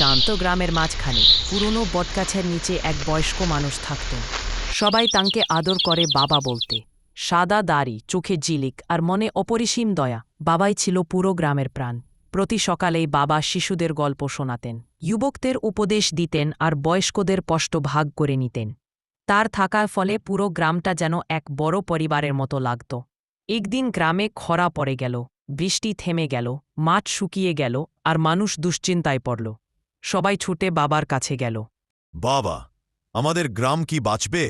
শান্ত গ্রামের মাঝখানে পুরনো বটগাছের নিচে এক বয়স্ক মানুষ থাকতেন। সবাই তাঁকে আদর করে বাবা বলতে। সাদা দাড়ি, চোখে ঝিলিক আর মনে অপরিসীম দয়া। বাবাই ছিল পুরো গ্রামের প্রাণ। প্রতি সকালেই বাবা শিশুদের গল্প শোনাতেন, যুবকদের উপদেশ দিতেন আর বয়স্কদের কষ্ট ভাগ করে নিতেন। তার থাকার ফলে পুরো গ্রামটা যেন এক বড় পরিবারের মতো লাগত। একদিন গ্রামে খরা পড়ে গেল, বৃষ্টি থেমে গেল, মাঠ শুকিয়ে গেল আর মানুষ দুশ্চিন্তায় পড়ল। সবাই ছুটে বাবার কাছে গেল। বাবা, আমাদের গ্রাম কি বাঁচবে?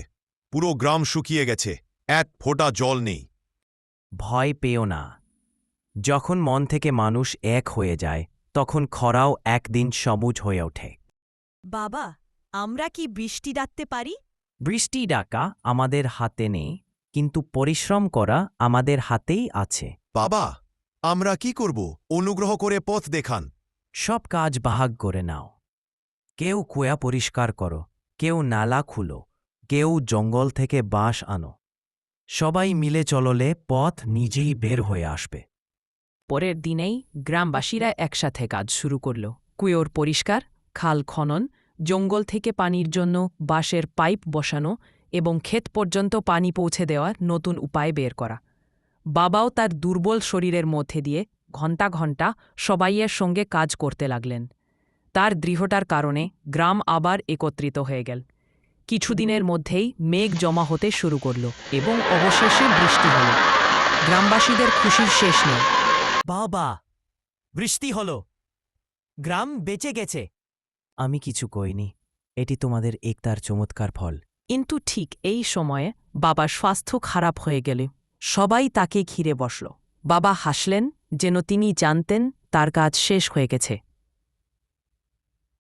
পুরো গ্রাম শুকিয়ে গেছে, এক ফোঁটা জল নেই। ভয় পেও না। যখন মন থেকে মানুষ এক হয়ে যায় তখন খরাও একদিন সবুজ হয়ে ওঠে। বাবা, আমরা কি বৃষ্টি ডাকতে পারি? বৃষ্টি ডাকা আমাদের হাতে নেই, কিন্তু পরিশ্রম করা আমাদের হাতেই আছে। বাবা, আমরা কি করব? অনুগ্রহ করে পথ দেখান। সব কাজ ভাগ করে নাও। কেউ কুয়া পরিষ্কার করো, কেউ নালা খুলো, কেউ জঙ্গল থেকে বাঁশ আনো। সবাই মিলে চললে পথ নিজেই বের হয়ে আসবে। পরের দিনেই গ্রামবাসীরা একসাথে কাজ শুরু করল। কুয়োর পরিষ্কার, খাল খনন, জঙ্গল থেকে পানির জন্য বাঁশের পাইপ বসানো এবং ক্ষেত পর্যন্ত পানি পৌঁছে দেওয়ার নতুন উপায় বের করা। বাবাও তার দুর্বল শরীরের মধ্যে দিয়ে ঘণ্টা ঘণ্টা সবাইয়ের সঙ্গে কাজ করতে লাগলেন। তার দৃঢ়তার কারণে গ্রাম আবার একত্রিত হয়ে গেল। কিছুদিনের মধ্যেই মেঘ জমা হতে শুরু করল এবং অবশেষে বৃষ্টি হল। গ্রামবাসীদের খুশির শেষ নেই। বাবা, বৃষ্টি হলো, গ্রাম বেঁচে গেছে। আমি কিছু কইনি, এটি তোমাদের একতার চমৎকার ফল। কিন্তু ঠিক এই সময়ে বাবার স্বাস্থ্য খারাপ হয়ে গেলে সবাই তাকে ঘিরে বসল। বাবা হাসলেন, যেন তিনি জানতেন তার কাজ শেষ হয়ে গেছে।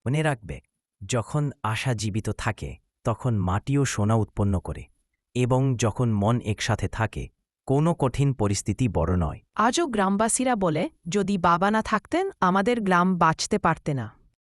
মনে রাখবে, যখন আশা জীবিত থাকে তখন মাটিও সোনা উৎপন্ন করে, এবং যখন মন একসাথে থাকে কোনো কঠিন পরিস্থিতি বড় নয়। আজও গ্রামবাসীরা বলে, যদি বাবা না থাকতেন আমাদের গ্রাম বাঁচতে পারতে না।